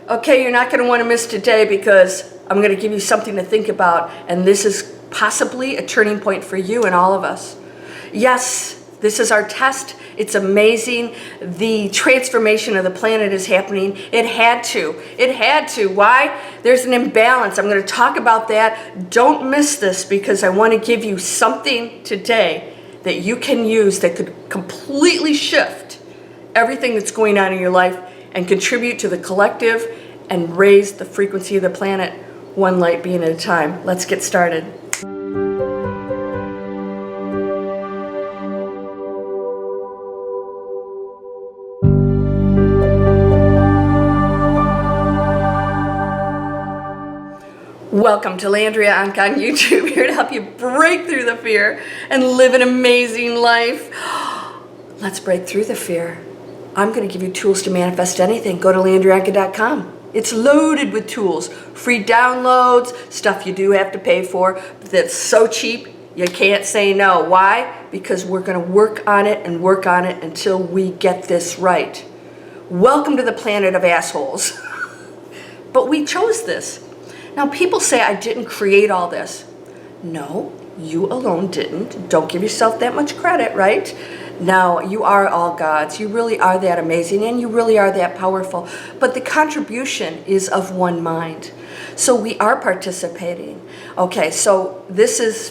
Okay, you're not going to want to miss today because I'm going to give you something to think about, and this is possibly a turning point for you and all of us. Yes, this is our test. It's amazing. The transformation of the planet is happening. It had to. It had to. Why? There's an imbalance. I'm going to talk about that. Don't miss this because I want to give you something today that you can use that could completely shift everything that's going on in your life and contribute to the collective and raise the frequency of the planet, one light being at a time. Let's get started. Welcome to Landria Onkka on YouTube, here to help you break through the fear and live an amazing life. Let's break through the fear. I'm going to give you tools to manifest anything. Go to landriaonkka.com. It's loaded with tools, free downloads, stuff you do have to pay for that's so cheap you can't say no. Why? Because we're going to work on it and work on it until we get this right. Welcome to the planet of assholes. But we chose this. Now, people say I didn't create all this. No, you alone didn't. Don't give yourself that much credit, right? Now, you are all gods. You really are that amazing, and you really are that powerful. But the contribution is of one mind. So we are participating. Okay, so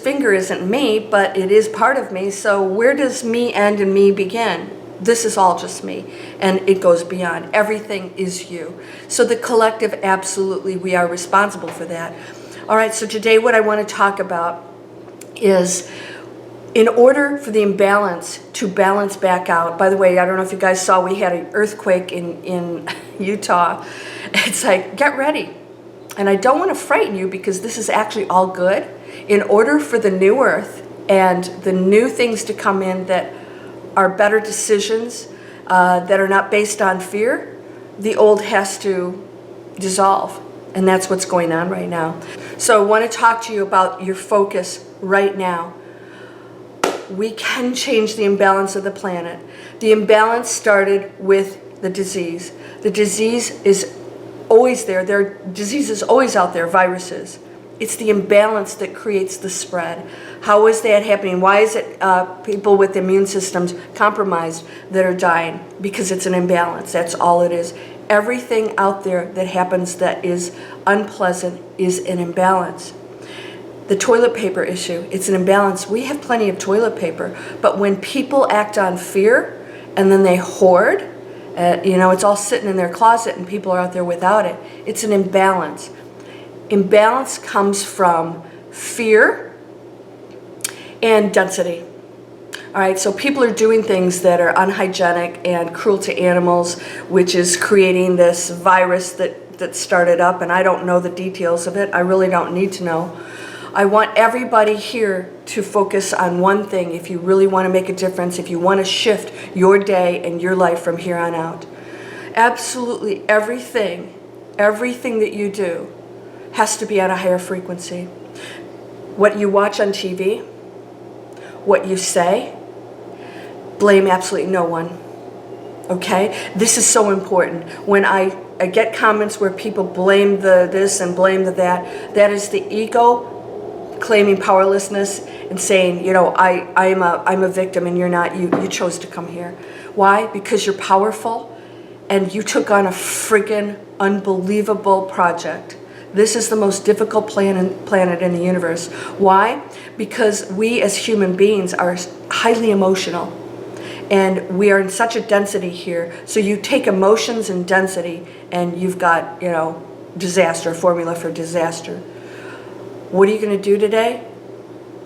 finger isn't me, but it is part of me. So where does me end and me begin? This is all just me, and it goes beyond. Everything is you. So the collective, absolutely, we are responsible for that. All right, so today what I want to talk about is in order for the imbalance to balance back out. By the way, I don't know if you guys saw, we had an earthquake in Utah. It's like, get ready. And I don't want to frighten you because this is actually all good. In order for the new earth and the new things to come in that are better decisions, that are not based on fear, the old has to dissolve. And that's what's going on right now. So I want to talk to you about your focus right now. We can change the imbalance of the planet. The imbalance started with the disease. The disease is always there. Disease is always out there, viruses. It's the imbalance that creates the spread. How is that happening? Why is it people with immune systems compromised that are dying? Because it's an imbalance. That's all it is. Everything out there that happens that is unpleasant is an imbalance. The toilet paper issue, it's an imbalance. We have plenty of toilet paper, but when people act on fear and then they hoard, it's all sitting in their closet and people are out there without it. It's an imbalance. Imbalance comes from fear and density. All right, so people are doing things that are unhygienic and cruel to animals, which is creating this virus that started up, and I don't know the details of it. I really don't need to know. I want everybody here to focus on one thing if you really want to make a difference, if you want to shift your day and your life from here on out. Absolutely everything that you do has to be at a higher frequency. What you watch on TV, what you say, blame absolutely no one. Okay? This is so important. When I get comments where people blame the this and blame the that, that is the ego claiming powerlessness and saying, I'm a victim and you're not. You chose to come here. Why? Because you're powerful and you took on a friggin' unbelievable project. This is the most difficult planet in the universe. Why? Because we as human beings are highly emotional. And we are in such a density here. So you take emotions and density and you've got, disaster, a formula for disaster. What are you going to do today?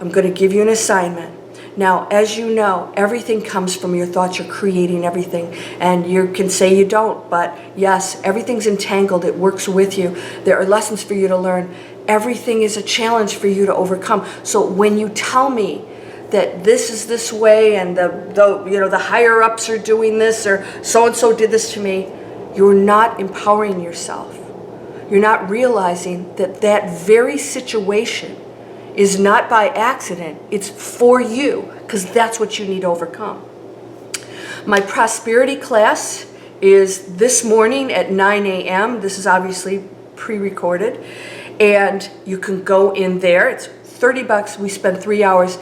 I'm going to give you an assignment. Now, as you know, everything comes from your thoughts. You're creating everything. And you can say you don't, but yes, everything's entangled. It works with you. There are lessons for you to learn. Everything is a challenge for you to overcome. So when you tell me that this is this way and the higher ups are doing this or so-and-so did this to me, you're not empowering yourself. You're not realizing that that very situation is not by accident. It's for you, because that's what you need to overcome. My prosperity class is this morning at 9 a.m. This is obviously pre-recorded, and you can go in there. It's $30. We spend 3 hours.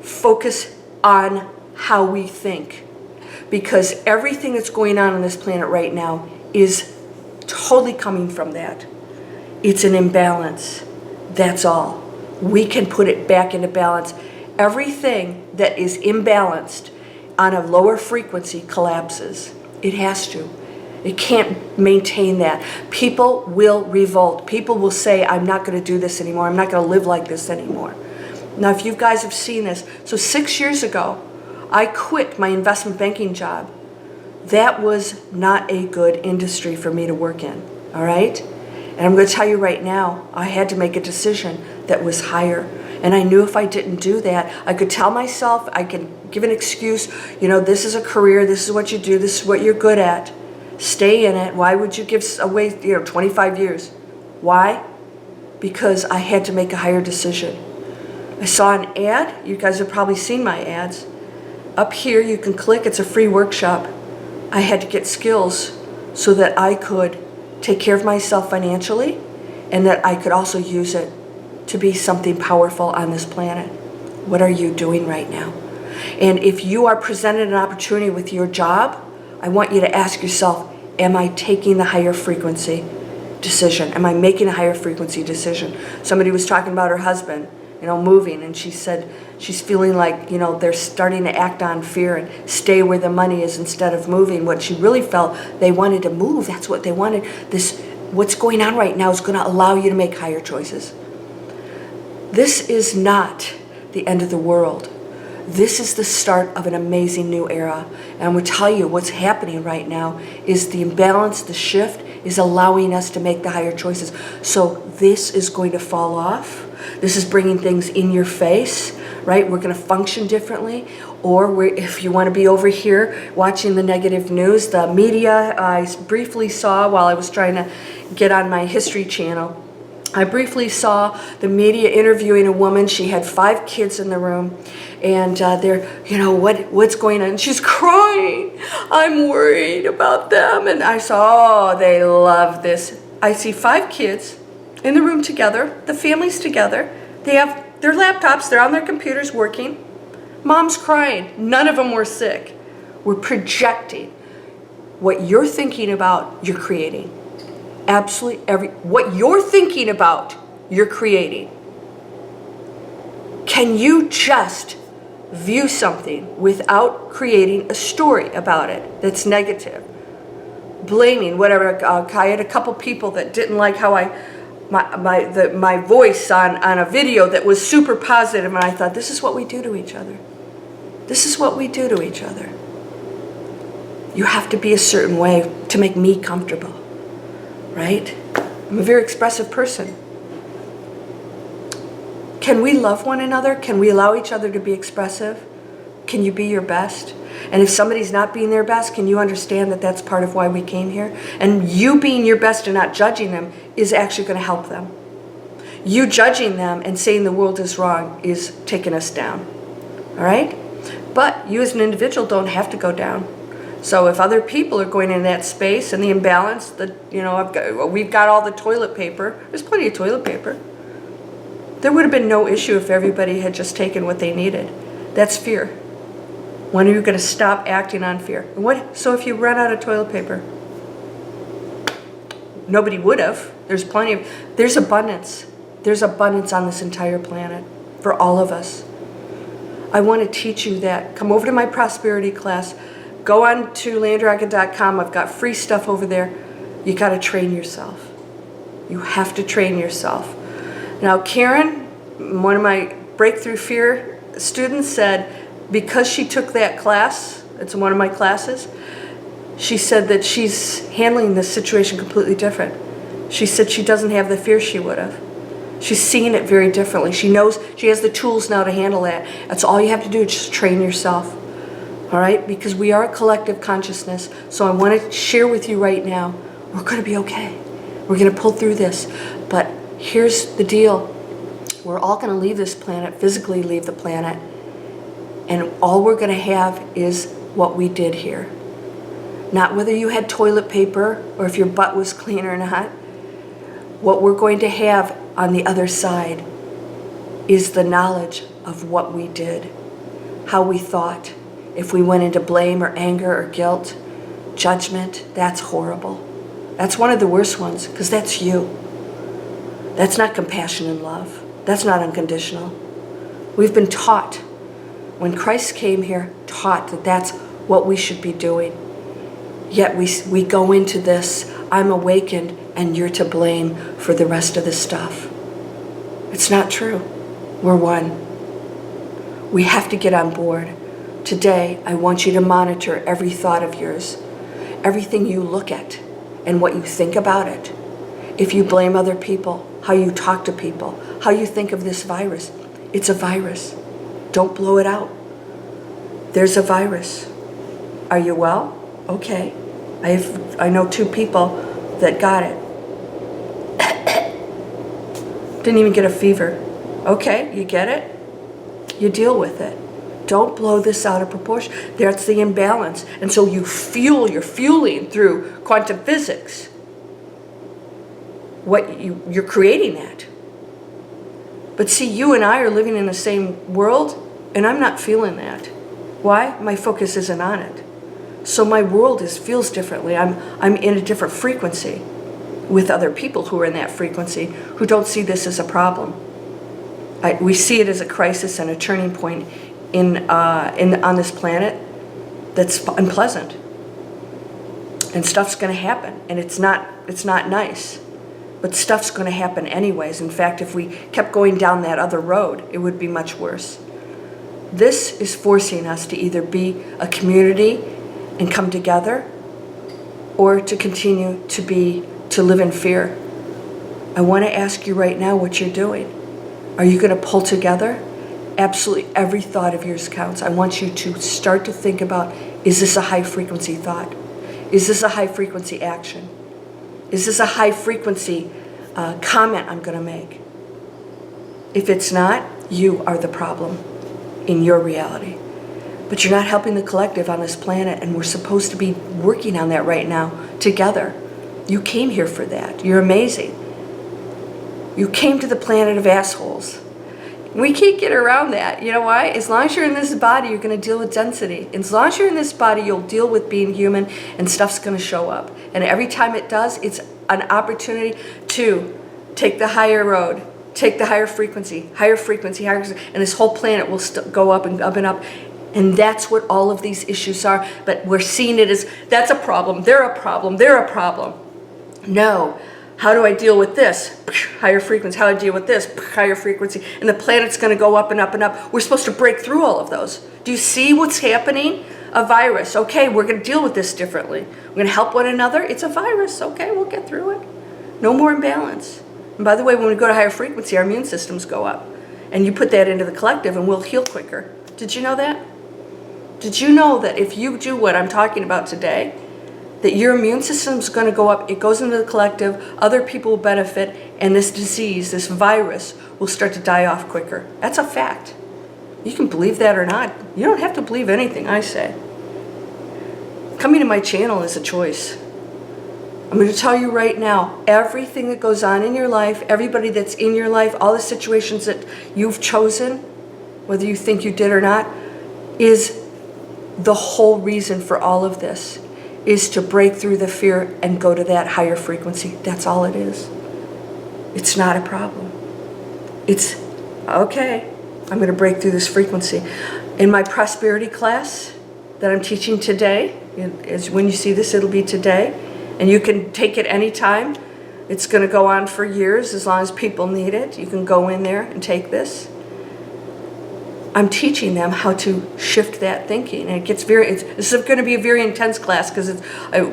Focus on how we think, because everything that's going on this planet right now is totally coming from that. It's an imbalance. That's all. We can put it back into balance. Everything that is imbalanced on a lower frequency collapses. It has to. It can't maintain that. People will revolt. People will say, I'm not going to do this anymore. I'm not going to live like this anymore. Now, if you guys have seen this, so 6 years ago, I quit my investment banking job. That was not a good industry for me to work in, all right? And I'm going to tell you right now, I had to make a decision that was higher. And I knew if I didn't do that, I could tell myself, I could give an excuse, you know, this is a career, this is what you do, this is what you're good at. Stay in it. Why would you give away, 25 years? Why? Because I had to make a higher decision. I saw an ad. You guys have probably seen my ads. Up here, you can click. It's a free workshop. I had to get skills so that I could take care of myself financially, and that I could also use it to be something powerful on this planet. What are you doing right now? And if you are presented an opportunity with your job, I want you to ask yourself, am I taking the higher frequency decision? Am I making a higher frequency decision? Somebody was talking about her husband, moving, and she said she's feeling like, they're starting to act on fear and stay where the money is instead of moving. What she really felt, they wanted to move. That's what they wanted. What's going on right now is going to allow you to make higher choices. This is not the end of the world. This is the start of an amazing new era. And I'm going to tell you what's happening right now is the imbalance, the shift is allowing us to make the higher choices. So this is going to fall off. This is bringing things in your face, right? We're going to function differently. Or if you want to be over here watching the negative news, the media, I briefly saw while I was trying to get on my history channel, I briefly saw the media interviewing a woman. She had 5 kids in the room, and they're, what's going on? And she's crying. I'm worried about them. And I saw, oh, they love this. I see 5 kids in the room together, the family's together. They have their laptops, they're on their computers working. Mom's crying. None of them were sick. We're projecting. What you're thinking about, you're creating. Absolutely what you're thinking about, you're creating. Can you just view something without creating a story about it that's negative? Blaming, whatever. I had a couple people that didn't like how my voice on a video that was super positive, and I thought, this is what we do to each other. This is what we do to each other. You have to be a certain way to make me comfortable. Right? I'm a very expressive person. Can we love one another? Can we allow each other to be expressive? Can you be your best? And if somebody's not being their best, can you understand that that's part of why we came here? And you being your best and not judging them is actually going to help them. You judging them and saying the world is wrong is taking us down. All right? But you as an individual don't have to go down. So if other people are going in that space and the imbalance, we've got all the toilet paper. There's plenty of toilet paper. There would have been no issue if everybody had just taken what they needed. That's fear. When are you going to stop acting on fear? So if you run out of toilet paper, nobody would have. There's abundance. There's abundance on this entire planet for all of us. I want to teach you that. Come over to my prosperity class. Go on to landriaonkka.com. I've got free stuff over there. You got to train yourself. You have to train yourself. Now, Karen, one of my breakthrough fear students, said because she took that class, it's one of my classes, she said that she's handling this situation completely different. She said she doesn't have the fear she would have. She's seeing it very differently. She knows she has the tools now to handle that. That's all you have to do, just train yourself. All right? Because we are a collective consciousness. So I want to share with you right now, we're going to be okay. We're going to pull through this. But here's the deal. We're all going to leave this planet, physically leave the planet. And all we're going to have is what we did here. not whether you had toilet paper or if your butt was clean or not. What we're going to have on the other side is the knowledge of what we did, how we thought. If we went into blame or anger or guilt, judgment, that's horrible. That's one of the worst ones, because that's you. That's not compassion and love. That's not unconditional. We've been taught, when Christ came here, taught that that's what we should be doing. Yet we go into this, I'm awakened and you're to blame for the rest of the stuff. It's not true. We're one. We have to get on board. Today, I want you to monitor every thought of yours, everything you look at and what you think about it. If you blame other people, how you talk to people, how you think of this virus, it's a virus. Don't blow it out. There's a virus. Are you well? Okay. I know 2 people that got it. Didn't even get a fever. Okay, you get it? You deal with it. Don't blow this out of proportion. That's the imbalance. And so you're fueling through quantum physics. You're creating that. But see, you and I are living in the same world, and I'm not feeling that. Why? My focus isn't on it. So my world feels differently. I'm in a different frequency with other people who are in that frequency, who don't see this as a problem. We see it as a crisis and a turning point on this planet that's unpleasant. And stuff's going to happen, and it's not nice. But stuff's going to happen anyways. In fact, if we kept going down that other road, it would be much worse. This is forcing us to either be a community and come together, or to continue to live in fear. I want to ask you right now what you're doing. Are you going to pull together? Absolutely every thought of yours counts. I want you to start to think about, is this a high frequency thought? Is this a high frequency action? Is this a high frequency comment I'm going to make? If it's not, you are the problem in your reality. But you're not helping the collective on this planet, and we're supposed to be working on that right now together. You came here for that. You're amazing. You came to the planet of assholes. We can't get around that. You know why? As long as you're in this body, you're going to deal with density. As long as you're in this body, you'll deal with being human, and stuff's going to show up. And every time it does, it's an opportunity to take the higher road, take the higher frequency, and this whole planet will go up and up and up. And that's what all of these issues are. But we're seeing it as, that's a problem, they're a problem, they're a problem. No. How do I deal with this? Higher frequency. How do I deal with this? Higher frequency. And the planet's going to go up and up and up. We're supposed to break through all of those. Do you see what's happening? A virus. Okay, we're going to deal with this differently. We're going to help one another. It's a virus. Okay, we'll get through it. No more imbalance. And by the way, when we go to higher frequency, our immune systems go up. And you put that into the collective and we'll heal quicker. Did you know that? Did you know that if you do what I'm talking about today, that your immune system's going to go up, it goes into the collective, other people will benefit, and this disease, this virus, will start to die off quicker. That's a fact. You can believe that or not. You don't have to believe anything I say. Coming to my channel is a choice. I'm going to tell you right now, everything that goes on in your life, everybody that's in your life, all the situations that you've chosen, whether you think you did or not, is the whole reason for all of this. Is to break through the fear and go to that higher frequency. That's all it is. It's not a problem. It's, okay, I'm going to break through this frequency. In my prosperity class that I'm teaching today, when you see this, it'll be today, and you can take it anytime. It's going to go on for years as long as people need it. You can go in there and take this. I'm teaching them how to shift that thinking, and it gets this is going to be a very intense class, because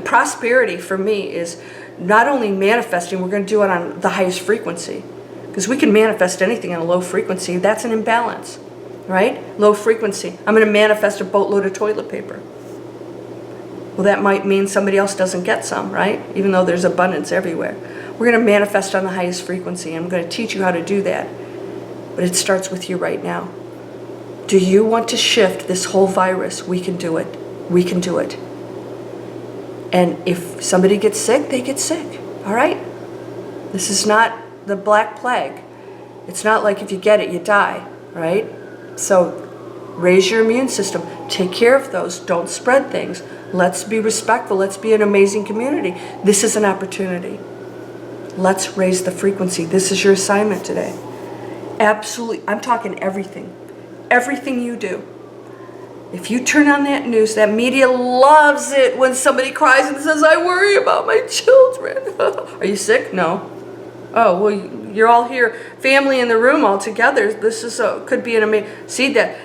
prosperity for me is not only manifesting, we're going to do it on the highest frequency, because we can manifest anything on a low frequency. That's an imbalance, right? Low frequency. I'm going to manifest a boatload of toilet paper. Well, that might mean somebody else doesn't get some, right? Even though there's abundance everywhere. We're going to manifest on the highest frequency, and I'm going to teach you how to do that. But it starts with you right now. Do you want to shift this whole virus? We can do it. We can do it. And if somebody gets sick, they get sick. All right? This is not the Black Plague. It's not like if you get it, you die, right? So raise your immune system. Take care of those. Don't spread things. Let's be respectful. Let's be an amazing community. This is an opportunity. Let's raise the frequency. This is your assignment today. Absolutely. I'm talking everything. Everything you do. If you turn on that news, that media loves it when somebody cries and says, I worry about my children. Are you sick? No. Oh, well, you're all here, family in the room all together. This is could be an amazing... See that?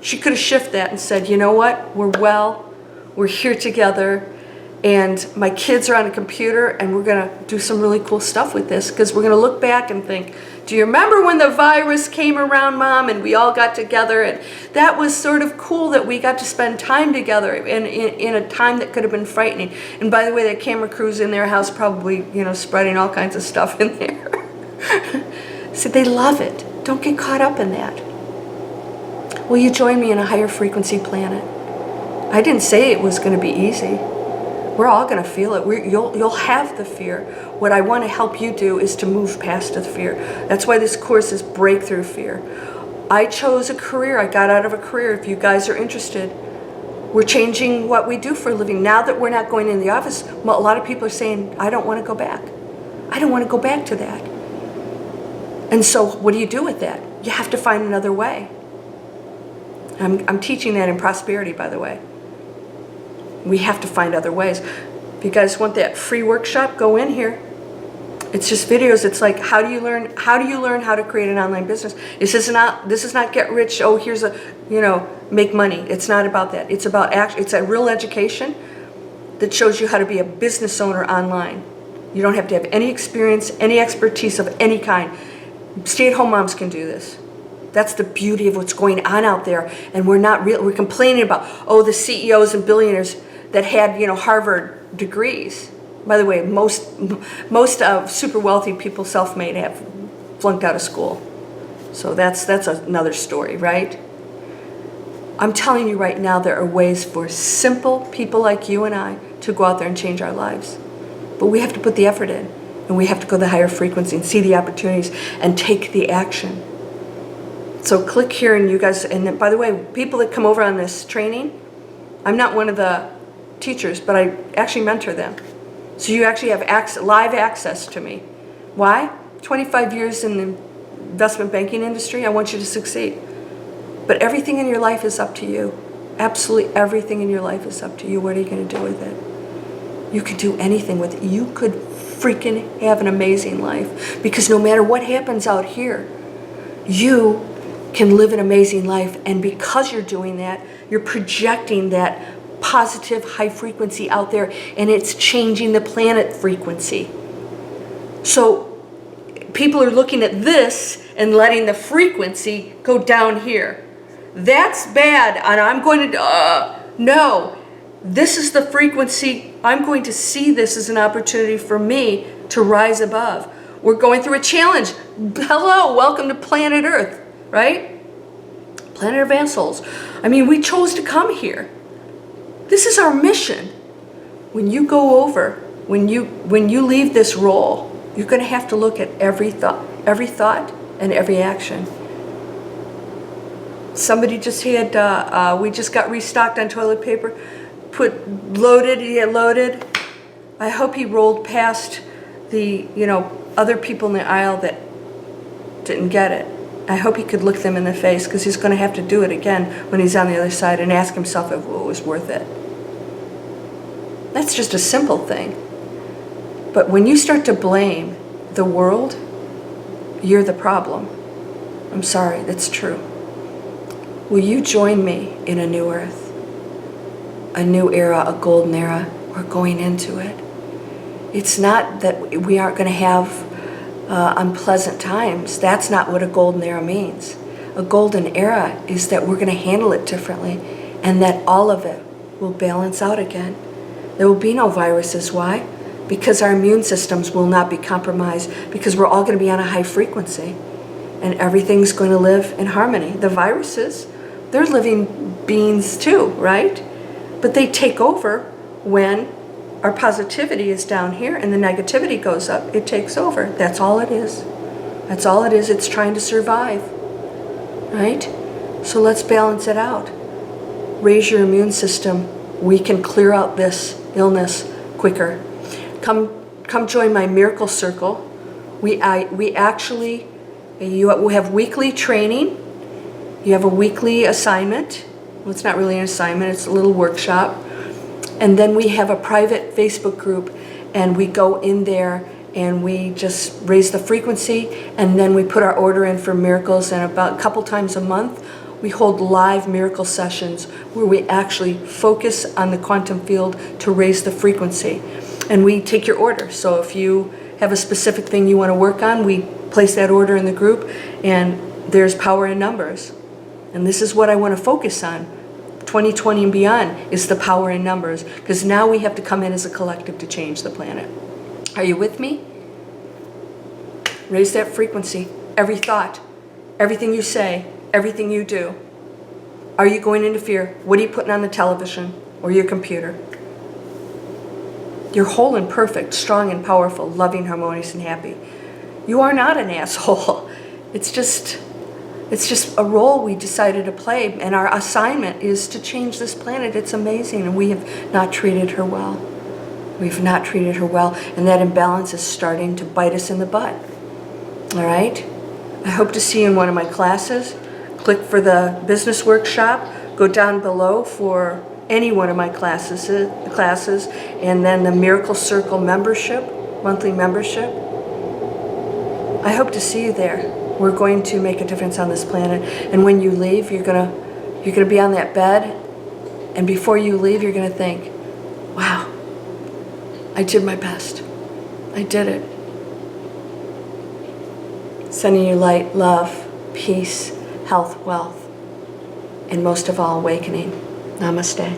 She could have shifted that and said, you know what? We're well. We're here together. And my kids are on a computer, and we're going to do some really cool stuff with this, because we're going to look back and think, do you remember when the virus came around, Mom, and we all got together? And that was sort of cool that we got to spend time together in a time that could have been frightening. And by the way, that camera crew's in their house probably, spreading all kinds of stuff in there. So they love it. Don't get caught up in that. Will you join me in a higher frequency planet? I didn't say it was going to be easy. We're all going to feel it. You'll have the fear. What I want to help you do is to move past the fear. That's why this course is Breakthrough Fear. I chose a career. I got out of a career. If you guys are interested, we're changing what we do for a living. Now that we're not going in the office, a lot of people are saying, I don't want to go back. I don't want to go back to that. And so what do you do with that? You have to find another way. I'm teaching that in prosperity, by the way. We have to find other ways. If you guys want that free workshop, go in here. It's just videos. It's like, how do you learn how to create an online business? This is not get rich, oh, here's a, make money. It's not about that. It's about it's a real education that shows you how to be a business owner online. You don't have to have any experience, any expertise of any kind. Stay-at-home moms can do this. That's the beauty of what's going on out there. And we're complaining about, the CEOs and billionaires that had, Harvard degrees. By the way, most super wealthy people, self-made, have flunked out of school. So that's another story, right? I'm telling you right now, there are ways for simple people like you and I to go out there and change our lives. But we have to put the effort in, and we have to go to the higher frequency and see the opportunities and take the action. So click here, and you guys, and then, by the way, people that come over on this training, I'm not one of the teachers, but I actually mentor them. So you actually have live access to me. Why? 25 years in the investment banking industry, I want you to succeed. But everything in your life is up to you. Absolutely everything in your life is up to you. What are you going to do with it? You can do anything with it. You could freaking have an amazing life. Because no matter what happens out here, you can live an amazing life. And because you're doing that, you're projecting that positive high frequency out there, and it's changing the planet frequency. So people are looking at this and letting the frequency go down here. That's bad, and I'm going to, no, this is the frequency. I'm going to see this as an opportunity for me to rise above. We're going through a challenge. Hello, welcome to planet Earth, right? Planet of assholes. I mean, we chose to come here. This is our mission. When you go over, when you leave this role, you're going to have to look at every thought and every action. Somebody just had, we just got restocked on toilet paper, loaded. I hope he rolled past the, other people in the aisle that didn't get it. I hope he could look them in the face, because he's going to have to do it again when he's on the other side and ask himself if it was worth it. That's just a simple thing. But when you start to blame the world, you're the problem. I'm sorry, that's true. Will you join me in a new earth? A new era, a golden era. We're going into it. It's not that we aren't going to have unpleasant times. That's not what a golden era means. A golden era is that we're going to handle it differently, and that all of it will balance out again. There will be no viruses. Why? Because our immune systems will not be compromised, because we're all going to be on a high frequency, and everything's going to live in harmony. The viruses, they're living beings too, right? But they take over when our positivity is down here and the negativity goes up. It takes over. That's all it is. That's all it is. It's trying to survive. Right? So let's balance it out. Raise your immune system. We can clear out this illness quicker. Come join my Miracle Circle. We actually, you have weekly training. You have a weekly assignment. Well, it's not really an assignment, it's a little workshop. And then we have a private Facebook group, and we go in there and we just raise the frequency, and then we put our order in for miracles, and about a couple times a month we hold live miracle sessions where we actually focus on the quantum field to raise the frequency. And we take your order. So if you have a specific thing you want to work on, we place that order in the group, and there's power in numbers. And this is what I want to focus on. 2020 and beyond is the power in numbers, because now we have to come in as a collective to change the planet. Are you with me? Raise that frequency. Every thought, everything you say, everything you do. Are you going into fear? What are you putting on the television or your computer? You're whole and perfect, strong and powerful, loving, harmonious, and happy. You are not an asshole. It's just a role we decided to play, and our assignment is to change this planet. It's amazing, and we have not treated her well. We've not treated her well, and that imbalance is starting to bite us in the butt. All right? I hope to see you in one of my classes. Click for the business workshop. Go down below for any one of my classes, and then the Miracle Circle membership, monthly membership. I hope to see you there. We're going to make a difference on this planet. And when you leave, you're gonna be on that bed, and before you leave, you're gonna think, wow, I did my best. I did it. Sending you light, love, peace, health, wealth, and most of all, awakening. Namaste.